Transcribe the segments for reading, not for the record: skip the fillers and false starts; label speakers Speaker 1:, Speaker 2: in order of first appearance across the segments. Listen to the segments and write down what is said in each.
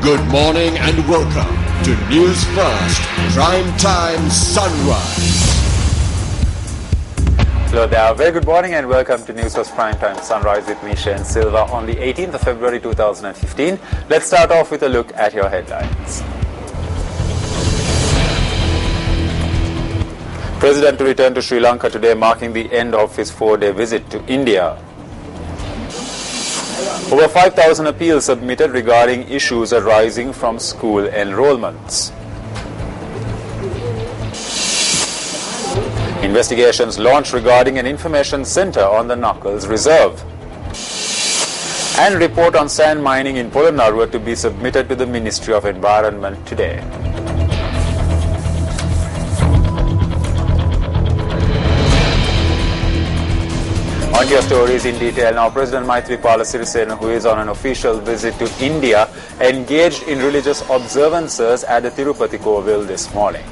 Speaker 1: Good morning and welcome to News First Prime Time Sunrise.
Speaker 2: Hello there, very good morning and welcome to News First Prime Time Sunrise with me, Shane Silva, on the 18th of February 2015. Let's start off with a look at your headlines. President to return to Sri Lanka today, marking the end of his 4-day visit to India. Over 5,000 appeals submitted regarding issues arising from school enrollments. Investigations launched regarding an information center on the Knuckles Reserve. And report on sand mining in Polonnaruwa to be submitted to the Ministry of Environment today. On to your stories in detail now. President Maithripala Sirisena, who is on an official visit to India, engaged in religious observances at the Tirupati Kovil this morning.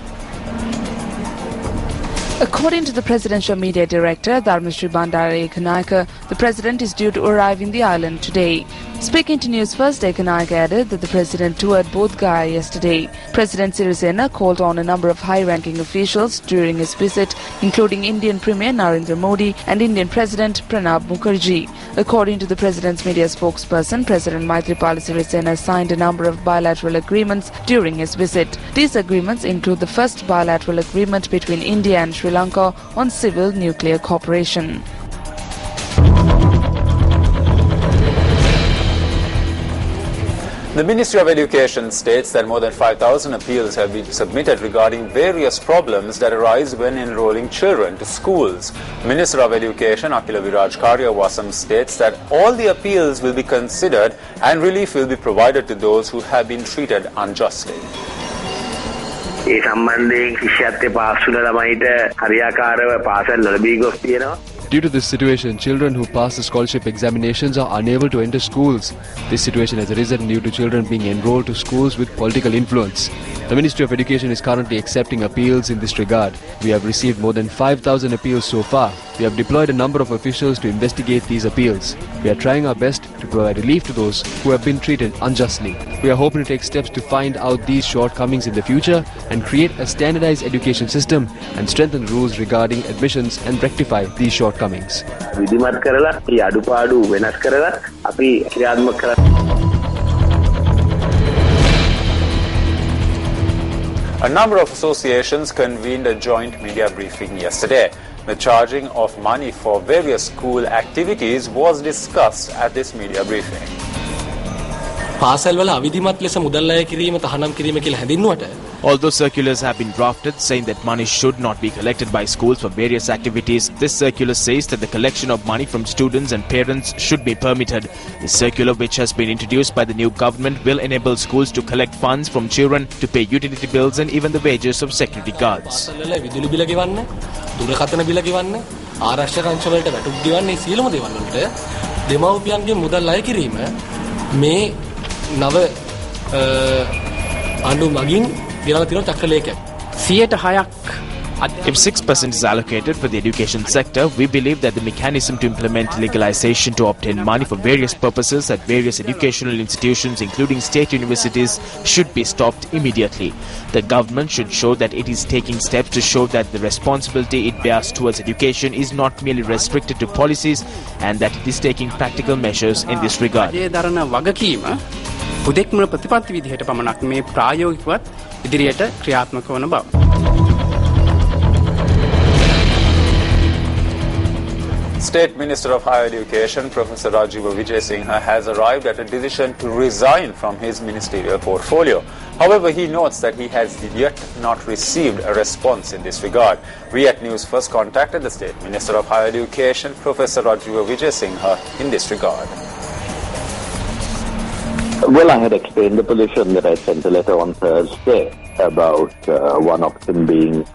Speaker 3: According to the Presidential Media Director, Dharmashri Bandara Ekanayake, the President is due to arrive in the island today. Speaking to News First, Ekanayake added that the President toured Bodh Gaya yesterday. President Sirisena called on a number of high-ranking officials during his visit, including Indian Premier Narendra Modi and Indian President Pranab Mukherjee. According to the President's media spokesperson, President Maithripala Sirisena signed a number of bilateral agreements during his visit. These agreements include the first bilateral agreement between India and Sri Lanka on civil nuclear cooperation.
Speaker 2: The Ministry of Education states that more than 5,000 appeals have been submitted regarding various problems that arise when enrolling children to schools. Minister of Education Akila Viraj Karyawasam states that all the appeals will be considered and relief will be provided to those who have been treated unjustly.
Speaker 4: Due to this situation, children who pass the scholarship examinations are unable to enter schools. This situation has arisen due to children being enrolled to schools with political influence. The Ministry of Education is currently accepting appeals in this regard. We have received more than 5,000 appeals so far. We have deployed a number of officials to investigate these appeals. We are trying our best to provide relief to those who have been treated unjustly. We are hoping to take steps to find out these shortcomings in the future and create a standardized education system and strengthen rules regarding admissions and rectify these shortcomings.
Speaker 2: A number of associations convened a joint media briefing yesterday. The charging of money for various school activities was discussed at this media briefing.
Speaker 5: Although circulars have been drafted saying that money should not be collected by schools for various activities, this circular says that the collection of money from students and parents should be permitted. The circular, which has been introduced by the new government, will enable schools to collect funds from children to pay utility bills and even the wages of security guards. If 6% is allocated for the education sector, we believe that the mechanism to implement legalization to obtain money for various purposes at various educational institutions, including state universities, should be stopped immediately. The government should show that it is taking steps to show that the responsibility it bears towards education is not merely restricted to policies and that it is taking practical measures in this regard.
Speaker 2: State Minister of Higher Education, Professor Rajiv Vijay Singha, has arrived at a decision to resign from his ministerial portfolio. However, he notes that he has yet not received a response in this regard. We at News First contacted the State Minister of Higher Education, Professor Rajiv Vijay Singha, in this regard.
Speaker 6: Well, I had explained the position that I sent a letter on Thursday about one option being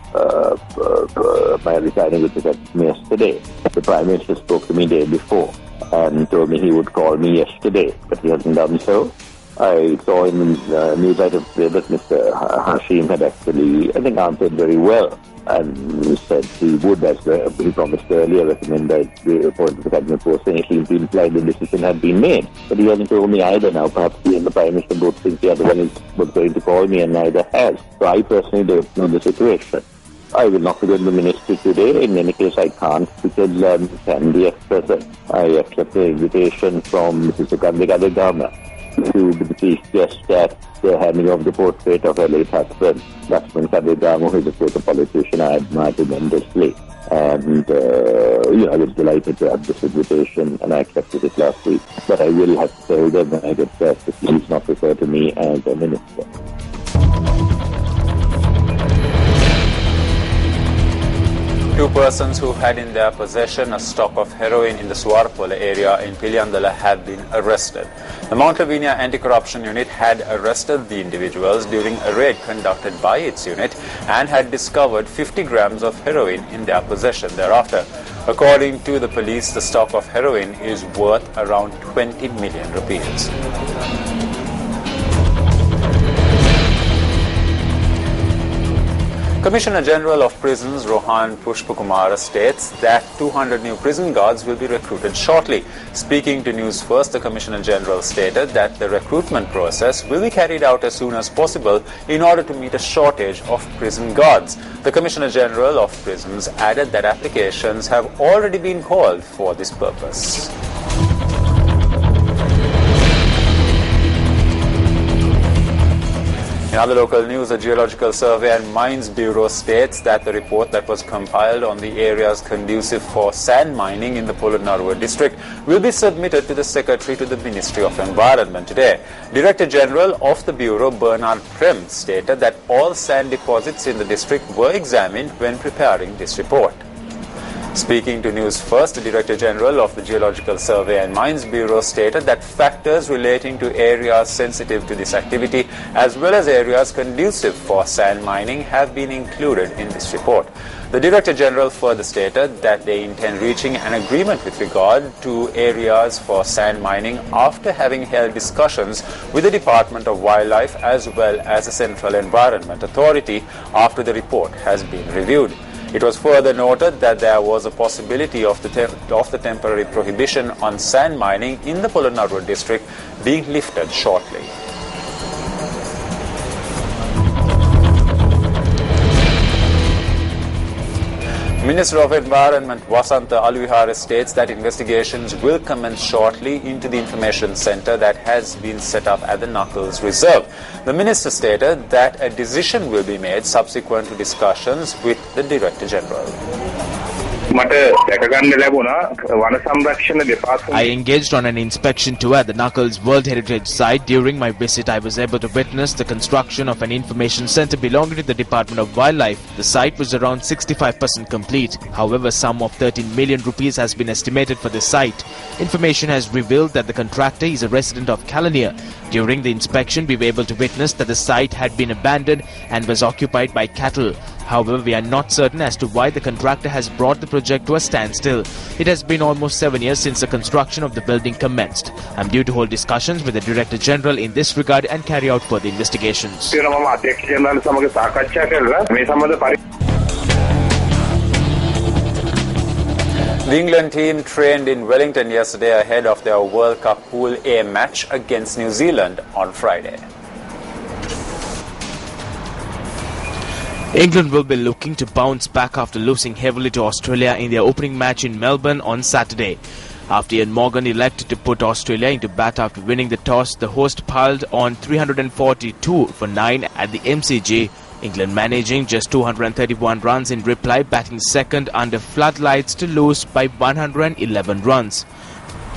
Speaker 6: my resigning, which was at yesterday. The Prime Minister spoke to me the day before and told me he would call me yesterday, but he hasn't done so. I saw in the news item today that Mr. Hashim had actually, I think, answered very well and said he would, as he promised earlier, recommend that the appointment of the cabinet post, and it seemed to imply the decision had been made. But he hasn't told me either now. Perhaps he and the Prime Minister both think the other one was going to call me, and neither has. So I personally don't know the situation. I will not be going to the ministry today. In any case, I can't because Sandy is present. I accepted an invitation from Mrs. Kadegama to be the chief guest at the handing of the portrait of her late husband, Lakshman Kadegama, who is of course a politician I admire tremendously. And, I was delighted to have this invitation, and I accepted it last week. But I will have to tell them when I get there to please not refer to me as a minister.
Speaker 2: Two persons who had in their possession a stock of heroin in the Suarpola area in Piliyandala have been arrested. The Mount Lavinia Anti-Corruption Unit had arrested the individuals during a raid conducted by its unit and had discovered 50 grams of heroin in their possession thereafter. According to the police, the stock of heroin is worth around 20 million rupees. Commissioner General of Prisons Rohan Pushpakumara states that 200 new prison guards will be recruited shortly. Speaking to Newsfirst, the Commissioner General stated that the recruitment process will be carried out as soon as possible in order to meet a shortage of prison guards. The Commissioner General of Prisons added that applications have already been called for this purpose. In other local news, the Geological Survey and Mines Bureau states that the report that was compiled on the areas conducive for sand mining in the Polonnaruwa district will be submitted to the Secretary to the Ministry of Environment today. Director General of the Bureau, Bernard Prem, stated that all sand deposits in the district were examined when preparing this report. Speaking to Newsfirst, the Director General of the Geological Survey and Mines Bureau stated that factors relating to areas sensitive to this activity as well as areas conducive for sand mining have been included in this report. The Director General further stated that they intend reaching an agreement with regard to areas for sand mining after having held discussions with the Department of Wildlife as well as the Central Environment Authority after the report has been reviewed. It was further noted that there was a possibility of the temporary prohibition on sand mining in the Polonnaruwa district being lifted shortly. Minister of Environment Wasantha Aluvihara states that investigations will commence shortly into the information centre that has been set up at the Knuckles Reserve. The minister stated that a decision will be made subsequent to discussions with the Director General.
Speaker 5: I engaged on an inspection tour at the Knuckles World Heritage Site. During my visit, I was able to witness the construction of an information center belonging to the Department of Wildlife. The site was around 65% complete. However, sum of 13 million rupees has been estimated for the site. Information has revealed that the contractor is a resident of Kalania. During the inspection, we were able to witness that the site had been abandoned and was occupied by cattle. However, we are not certain as to why the contractor has brought the project to a standstill. It has been almost 7 years since the construction of the building commenced. I am due to hold discussions with the Director General in this regard and carry out further investigations.
Speaker 2: The England team trained in Wellington yesterday ahead of their World Cup Pool A match against New Zealand on Friday.
Speaker 5: England will be looking to bounce back after losing heavily to Australia in their opening match in Melbourne on Saturday. After Ian Morgan elected to put Australia into bat after winning the toss, the host piled on 342 for 9 at the MCG. England managing just 231 runs in reply, batting second under floodlights to lose by 111 runs.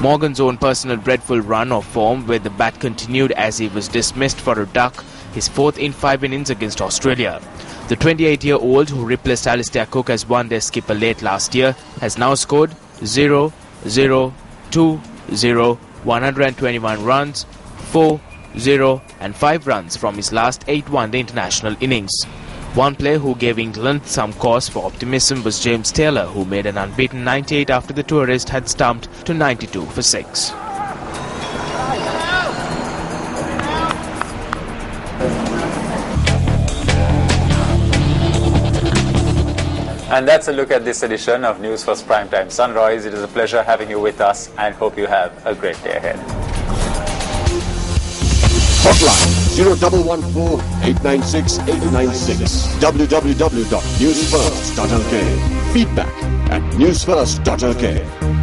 Speaker 5: Morgan's own personal dreadful run of form where the bat continued as he was dismissed for a duck, his fourth in 5 innings against Australia. The 28-year-old, who replaced Alistair Cook as one-day skipper late last year, has now scored 0, 0, 2, 0, 121 runs, 4, 0 and 5 runs from his last 8 one-day international innings. One player who gave England some cause for optimism was James Taylor, who made an unbeaten 98 after the tourist had stumped to 92 for 6.
Speaker 2: And that's a look at this edition of News First Primetime Sunrise. It is a pleasure having you with us and hope you have a great day ahead.
Speaker 1: Hotline 0114-896-896. www.newsfirst.lk. Feedback at newsfirst.lk.